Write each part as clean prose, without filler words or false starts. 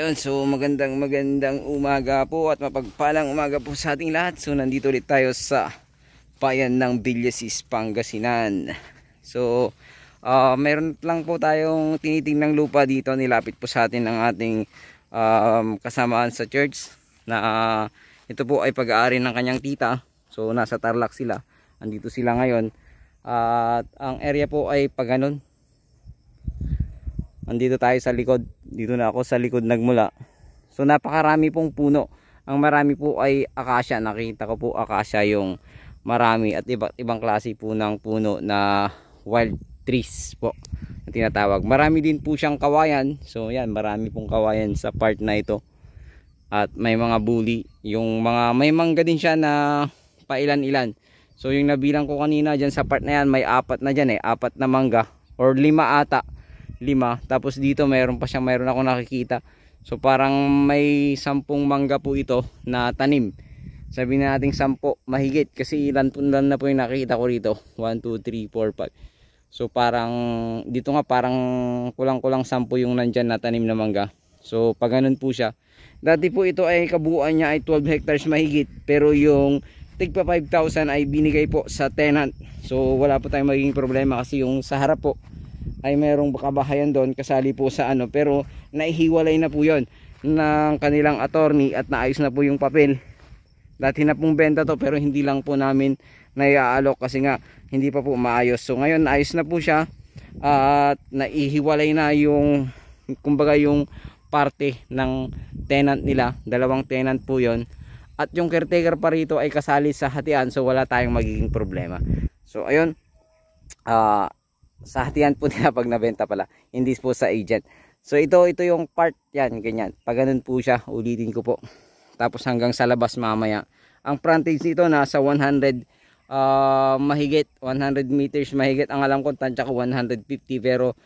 Ayun, so magandang umaga po at mapagpalang umaga po sa ating lahat. So nandito ulit tayo sa bayan ng Villasis, Pangasinan. So meron lang po tayong tinitingnang lupa dito. Nilapit po sa atin ng ating kasamaan sa church na ito po ay pag-aari ng kanyang tita. So nasa Tarlac sila. Andito sila ngayon. At ang area po ay paganon. Andito tayo sa likod. Dito na ako sa likod nagmula. So napakarami pong puno. Ang marami po ay acacia. Nakita ko po acacia yung marami. At iba't ibang klase po ng puno na wild trees po na tinatawag. Marami din po siyang kawayan. So yan, marami pong kawayan sa part na ito. At may mga buli. Yung mga, may mangga din siya na pailan-ilan. So yung nabilang ko kanina dyan sa part na yan, may apat na dyan 4 na mangga. Or 5 ata. 5, tapos dito mayroon ako nakikita. So parang may 10 mangga po ito na tanim. Sabihin na natin 10 mahigit kasi ilan na po yung nakikita ko rito. 1, 2, 3, 4, 5. So parang dito nga parang kulang-kulang 10 yung nandyan na tanim na mangga. So pag ganun po siya. Dati po ito ay kabuuan niya ay 12 hectares mahigit, pero yung tigpa 5,000 ay binigay po sa tenant. So wala po tayong magiging problema kasi yung sa harap po ay merong kabahayan doon kasali po sa ano, pero naihiwalay na po yon ng kanilang attorney at naayos na po yung papel. Dati na pong benta to pero hindi lang po namin naiaalok kasi nga hindi pa po maayos. So ngayon naayos na po siya at naihiwalay na yung kumbaga yung parte ng tenant nila. 2 tenant po yon at yung caretaker pa rito ay kasali sa hatian, so wala tayong magiging problema. So ayun, sa hatian po nila pag nabenta pala, hindi po sa agent. So ito yung part yan, ganyan. Pag ganun po siya, ulitin ko po. Tapos hanggang sa labas mamaya. Ang frontage nito nasa 100 mahigit, 100 meters mahigit. Ang alam ko tansya ko 150, pero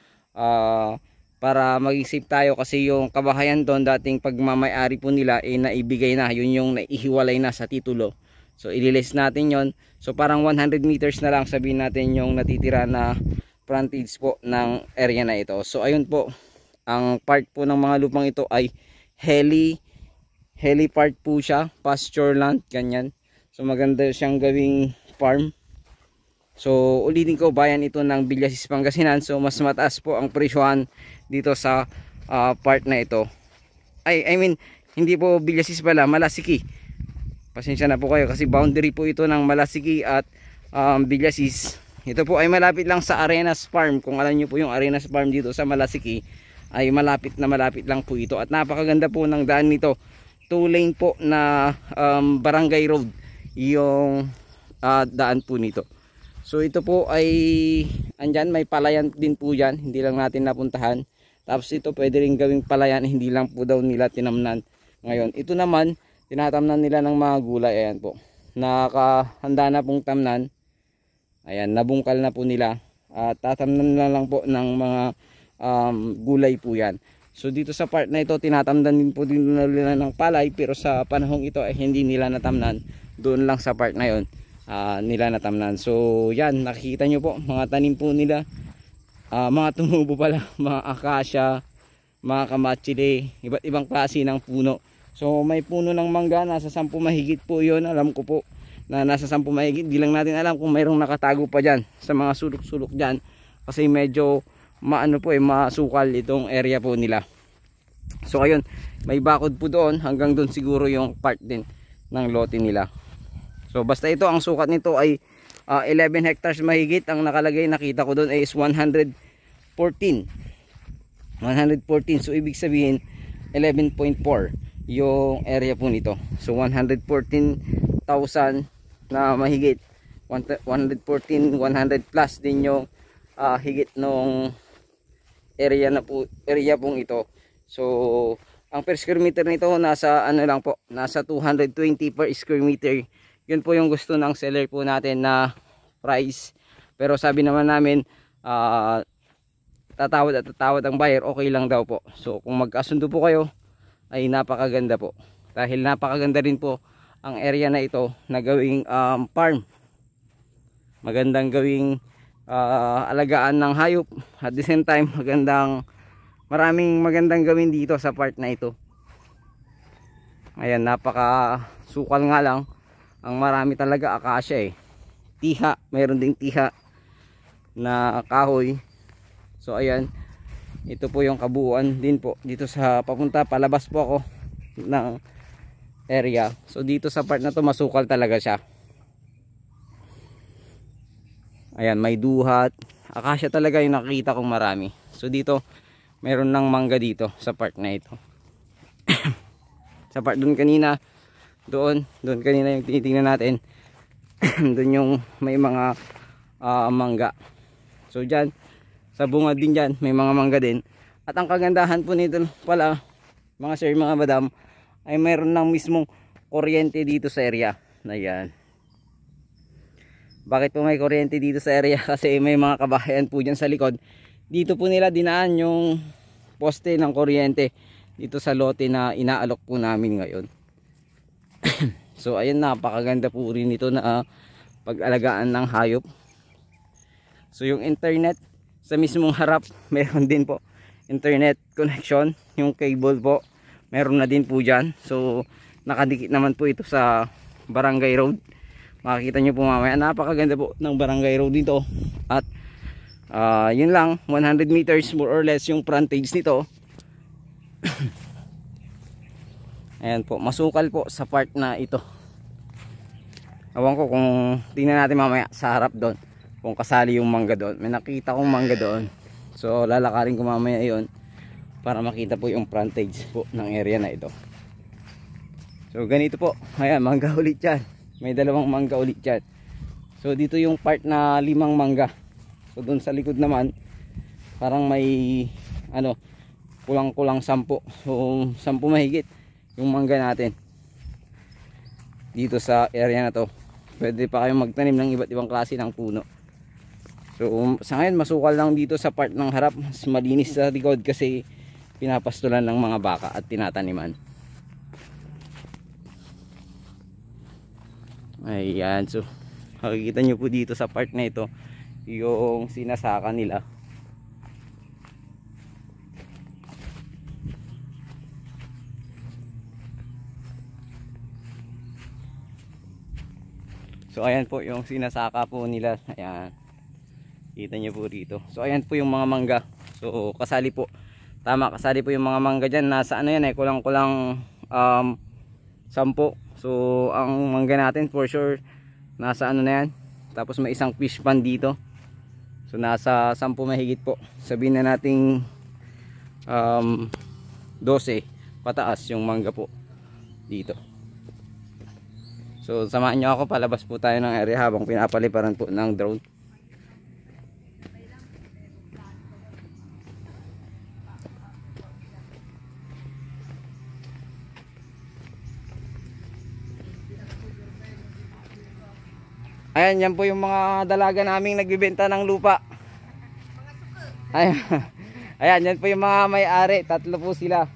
para mag-isip tayo kasi yung kabahayan doon dating pagmamay-ari po nila naibigay na, yun yung naihiwalay na sa titulo. So ililist natin yon. So parang 100 meters na lang sabihin natin yung natitira na frontage po ng area na ito. So ayun po, ang part po ng mga lupang ito ay heli part po siya, pasture land, ganyan. So maganda siyang gawing farm. So ulitin ko, bayan ito ng Villasis, Pangasinan. So mas mataas po ang presyohan dito sa part na ito. I mean hindi po Villasis pala, Malasiki. Pasensya na po kayo kasi boundary po ito ng Malasiki at Villasis. Ito po ay malapit lang sa Arenas Farm. Kung alam niyo po yung Arenas Farm dito sa Malasiki, ay malapit lang po ito. At napakaganda po ng daan nito. 2 lane po na barangay road yung daan po nito. So ito po ay andyan, may palayan din po dyan, hindi lang natin napuntahan. Tapos ito pwede rin gawing palayan, hindi lang po daw nila tinamnan ngayon. Ito naman tinatamnan nila ng mga gulay. Ayan po, nakahanda na pong tamnan. Ayan, nabungkal na po nila. Tatamnan na lang po ng mga gulay po yan. So dito sa part na ito tinatamnan din po nila ng palay, pero sa panahong ito ay hindi nila natamnan. Doon lang sa part na yon nila natamnan. So yan, nakikita nyo po mga tanim po nila, mga tumubo pala, mga acacia, mga kamatsile, iba't ibang klase ng puno. So may puno ng mangga, nasa 10 mahigit po yon, alam ko po na nasa 10 mahigit. Di lang natin alam kung mayroong nakatago pa dyan sa mga sulok-sulok dyan kasi medyo masukal itong area po nila. So ayun, may bakod po doon, hanggang doon siguro yung part din ng lote nila. So basta ito, ang sukat nito ay 11 hectares mahigit. Ang nakalagay, nakita ko doon is 114. So ibig sabihin 11.4 yung area po nito. So 114,000 na mahigit, 100 plus din yung higit nung area pong ito. So ang per square meter nito nasa ano lang po, nasa 220 per square meter. Yun po yung gusto ng seller po natin na price. Pero sabi naman namin tatawad ang buyer, okay lang daw po. So kung magkasundo po kayo ay napakaganda po. Dahil napakaganda rin po ang area na ito na gawing farm. Magandang gawing alagaan ng hayop. At the same time maraming magandang gawin dito sa part na ito. Ayan, napaka sukal nga lang. Ang marami talaga acacia eh. Tiha, mayroon ding tiha na kahoy. So ayan, ito po yung kabuuan din po dito sa papunta, palabas po ako ng area. So dito sa part na to masukal talaga siya. Ayan, may duhat. Acacia talaga yung nakikita kong marami. So dito, meron ng mangga dito sa part na ito. Sa part dun kanina, doon kanina yung tinitingnan natin. Doon yung may mga mangga. So dyan, sa bunga din dyan, may mga mangga din. At ang kagandahan po nito pala, mga sir, mga madam, ay mayroon ng mismong kuryente dito sa area. Ayan. Bakit po may kuryente dito sa area? Kasi may mga kabahayan po dyan sa likod. Dito po nila dinaan yung poste ng kuryente dito sa lote na inaalok po namin ngayon. So ayun, napakaganda po rin ito na pag-alagaan ng hayop. So yung internet sa mismong harap, meron din po internet connection. Yung cable po, meron na din po dyan. So nakadikit naman po ito sa barangay road. Makikita nyo po mamaya, napakaganda po ng barangay road dito. At yun lang, 100 meters more or less yung frontage nito. Ayan po, masukal po sa part na ito. Awan ko kung tingnan natin mamaya sa harap doon, kung kasali yung mangga doon. May nakita kong mangga doon. So lalakarin ko mamaya yon para makita po yung frontage po ng area na ito. So ganito po, ayan, mangga ulit yan. May dalawang mangga ulit yan. So dito yung part na 5 mangga. So doon sa likod naman, parang may ano, kulang-kulang 10. So 10 mahigit yung mangga natin dito sa area na to. Pwede pa kayong magtanim ng iba't ibang klase ng puno. So sa ngayon masukal lang dito sa part ng harap. Mas malinis sa likod kasi pinapastulan ng mga baka at tinataniman. Ayan, so makikita nyo po dito sa part na ito yung sinasaka nila. So ayan po yung sinasaka po nila. Ayan, kita nyo po dito. So ayan po yung mga mangga. So kasali po, tama, kasali po yung mga mangga dyan. Nasa ano yan eh, kulang-kulang 10. So ang mangga natin for sure nasa ano na yan. Tapos may isang fish pan dito. So nasa 10 mahigit po. Sabihin na nating 12 pataas yung mangga po dito. So samahan nyo ako, palabas po tayo ng area habang pinapaliparan po ng drone. Ayan, yan po yung mga dalaga naming nagbibenta ng lupa. Ayan, ayan, yan po yung mga may-ari. 3 po sila.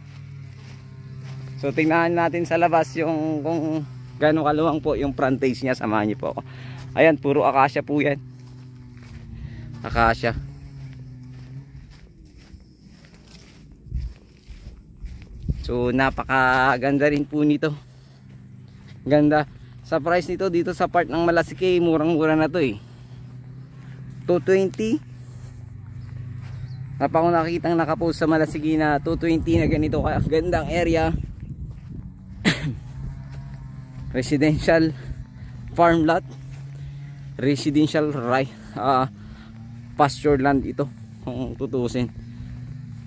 So tingnan natin sa labas yung kung gano'ng kaluwang po yung frontage niya. Samahan niyo po ako. Ayan, puro acacia po yan. Acacia. So napakaganda rin po nito. Ganda. Sa price nito dito sa part ng Malasiki, murang-mura na to eh. 220. Napako nakikitang nakapost sa Malasiki na 220 na ganito kagandang area. Residential farm lot, residential pasture land ito kung tutusin.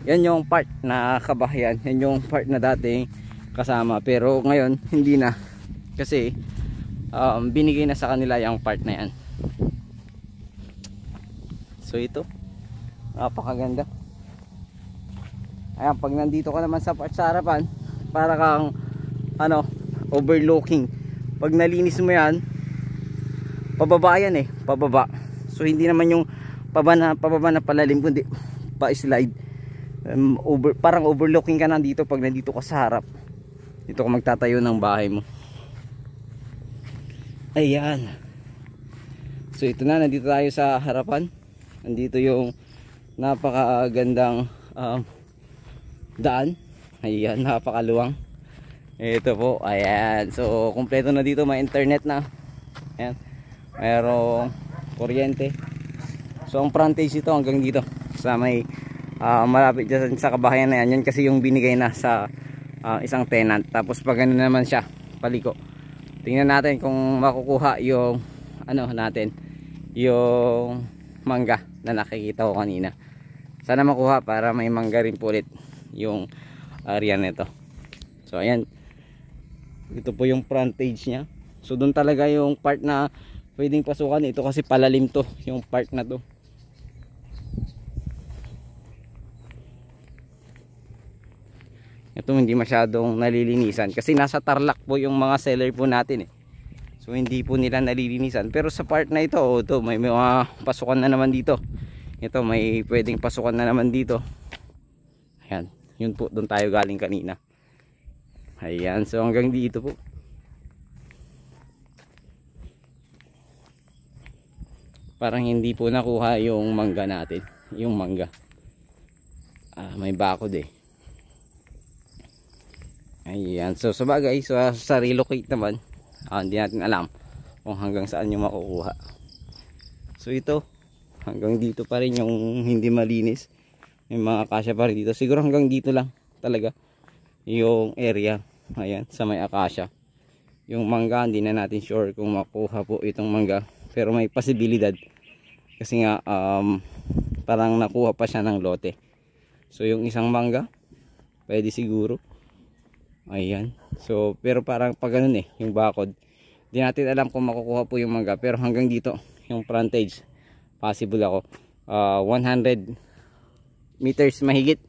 Yan yung part na kabahayan, yan yung part na dating kasama, pero ngayon hindi na kasi binigay na sa kanila yung part na yan. So ito, napakaganda. Ayan, pag nandito ka naman sa part sa harapan, para kang ano, overlooking. Pag nalinis mo yan, pababa yan eh, pababa. So hindi naman yung pababa na palalim, kundi pa-slide. Parang overlooking ka na dito pag nandito ka sa harap. Dito ka magtatayo ng bahay mo. Ayan. So ito na, nandito tayo sa harapan. Nandito yung napakagandang daan. Ayan, napakaluwang. Ito po, ayan. So, kumpleto na dito, may internet na. Ayan. Mayroong kuryente. So, ang frontage ito hanggang dito. Sa may malapit dyan sa kabahayan na yan. Yan kasi yung binigay na sa isang tenant. Tapos pag ano naman siya, paliko. Tingnan natin kung makukuha yung ano natin, yung mangga na nakikita ko kanina. Sana makuha para may mangga rin po ulit yung area nito. So, ayan. Ito po yung frontage niya. So doon talaga yung part na pwedeng pasukan. Ito kasi palalim to, yung part na to. Ito hindi masyadong nalilinisan kasi nasa Tarlac po yung mga seller po natin eh. So hindi po nila nalilinisan. Pero sa part na ito, ito may mga pasukan na naman dito. Ito may pwedeng pasukan na naman dito. Ayan, yun po doon tayo galing kanina. Ayan, so hanggang dito po. Parang hindi po nakuha yung mangga natin. Yung mangga. May bakod eh. Ayan, so sabagay, so sa relocate naman, hindi natin alam kung hanggang saan yung makukuha. So ito, hanggang dito pa rin yung hindi malinis. May mga akasya pa rin dito. Siguro hanggang dito lang talaga yung area. Ayan, sa may akasya. Yung mangga, hindi na natin sure kung makuha po itong mangga. Pero may posibilidad. Kasi nga, parang nakuha pa siya ng lote. So, yung isang mangga, pwede siguro. Ayan. So, pero parang pag ganun eh, yung bakod. Hindi natin alam kung makukuha po yung mangga. Pero hanggang dito, yung frontage, possible ako. 100 meters mahigit.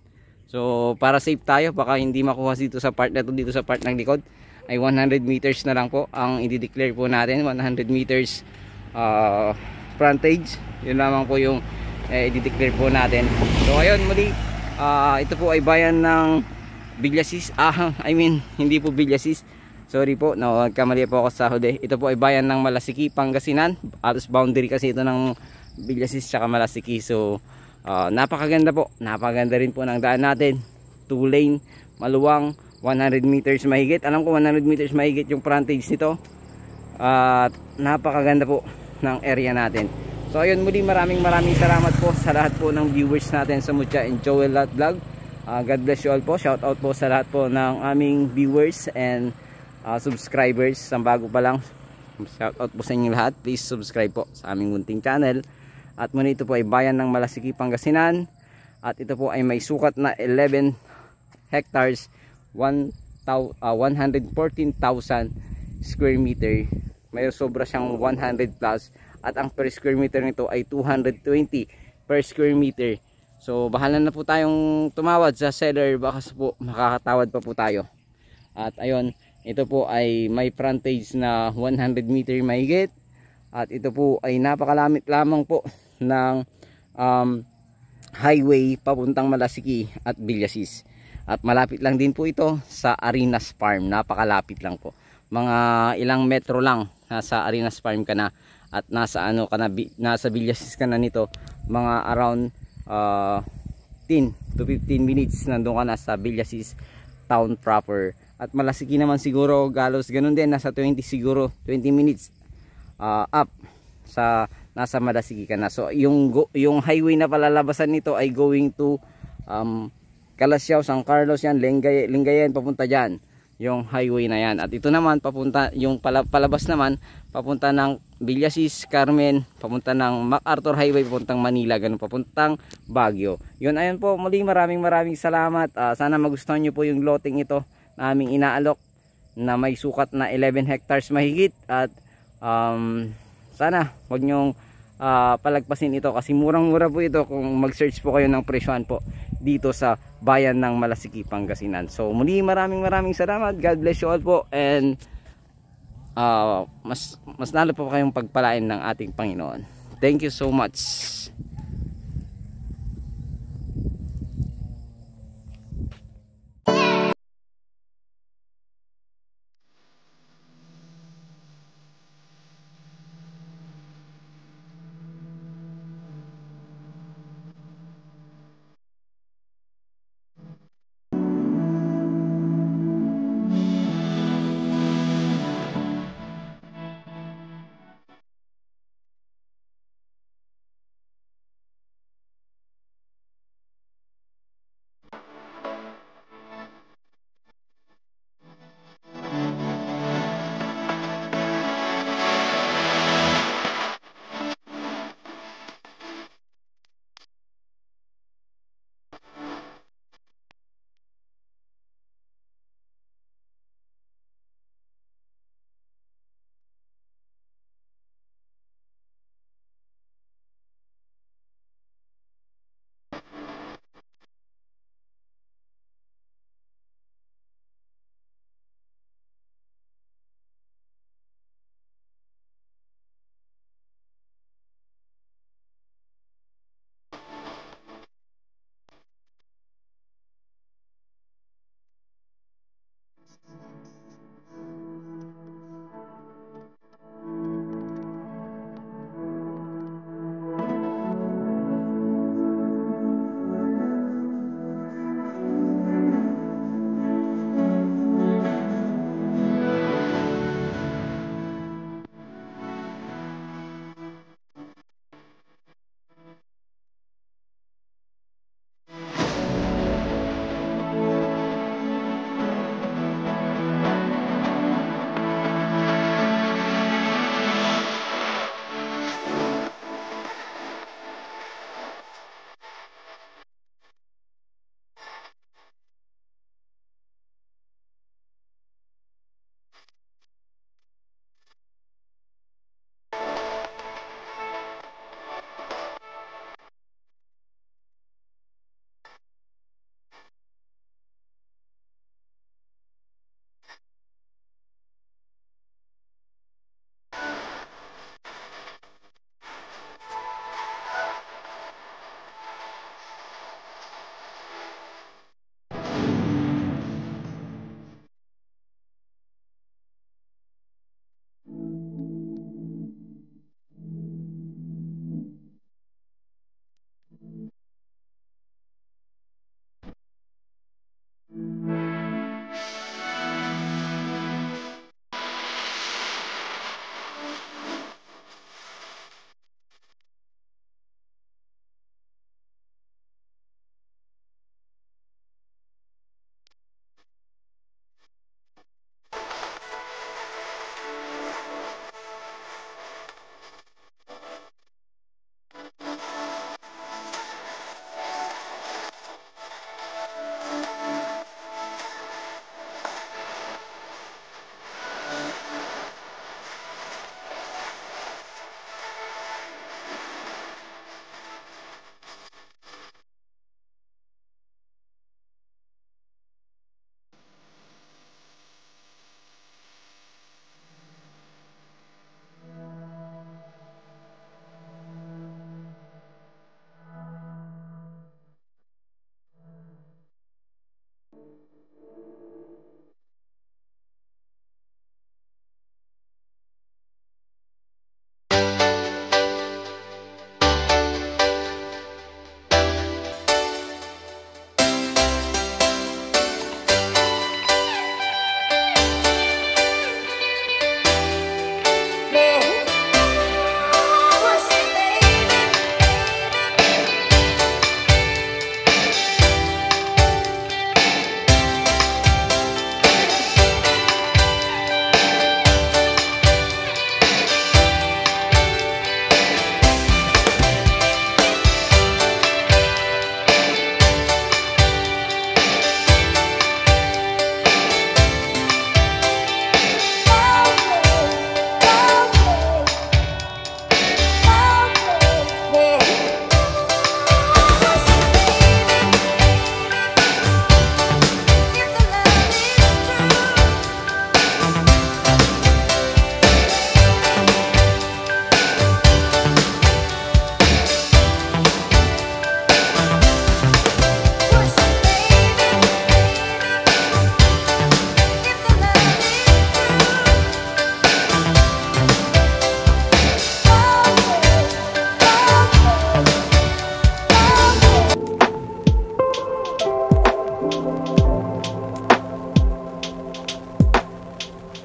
So para safe tayo, baka hindi makuha dito sa part na to, dito sa part ng likod, ay 100 meters na lang po ang i-declare po natin. 100 meters frontage, yun lamang po yung i-declare po natin. So ayun, muli, ito po ay bayan ng Villasis. Hindi po Villasis, sorry po, nagkamali po ako sa huli. Ito po ay bayan ng Malasiki, Pangasinan. Alos boundary kasi ito ng Villasis tsaka Malasiki. So napakaganda po, napakaganda rin po ng daan natin. 2 lane, maluwang, 100 meters mahigit. Alam ko 100 meters mahigit yung frontage nito. At napakaganda po ng area natin. So ayun, muli maraming salamat po sa lahat po ng viewers natin sa Mucha and Joel Vlog. God bless you all po. Shout out po sa lahat po ng aming viewers and subscribers. Ang bago pa lang, shout out po sa inyo lahat. Please subscribe po sa aming munting channel. At muna, ito po ay bayan ng Malasiki, Pangasinan. At ito po ay may sukat na 11 hectares, 114,000 square meter. May sobra siyang 100 plus. At ang per square meter nito ay 220 per square meter. So bahala na po tayong tumawad sa seller, baka po makakatawad pa po tayo. At ayun, ito po ay may frontage na 100 meter mahigit. At ito po ay napakalamit lamang po ng highway papuntang Malasiki at Villasis. At malapit lang din po ito sa Arenas Farm. Napakalapit lang po. Mga ilang metro lang, nasa Arenas Farm ka na. At nasa ano ka na, nasa Villasis ka na nito. Mga around 10 to 15 minutes nandun ka na sa Villasis town proper. At Malasiki naman siguro galos ganun din, nasa 20 siguro, 20 minutes up sa nasa Malasiki ka na. So yung highway na palalabasan nito ay going to Calasiao, San Carlos yan, Lingayen papunta diyan. Yung highway na yan. At ito naman papunta, yung palabas naman papunta ng Villasis, Carmen, papunta ng MacArthur Highway papuntang Manila, ganun papuntang Baguio. Yun, ayun po, muli maraming salamat. Sana magustuhan nyo po yung loting ito na aming inaalok na may sukat na 11 hectares mahigit. At sana wag nyong palagpasin ito kasi murang-mura po ito kung mag-search po kayo ng presyohan po dito sa bayan ng Malasiki, Pangasinan. So muli maraming salamat. God bless you all po, and mas lalo po kayong pagpalain ng ating Panginoon. Thank you so much.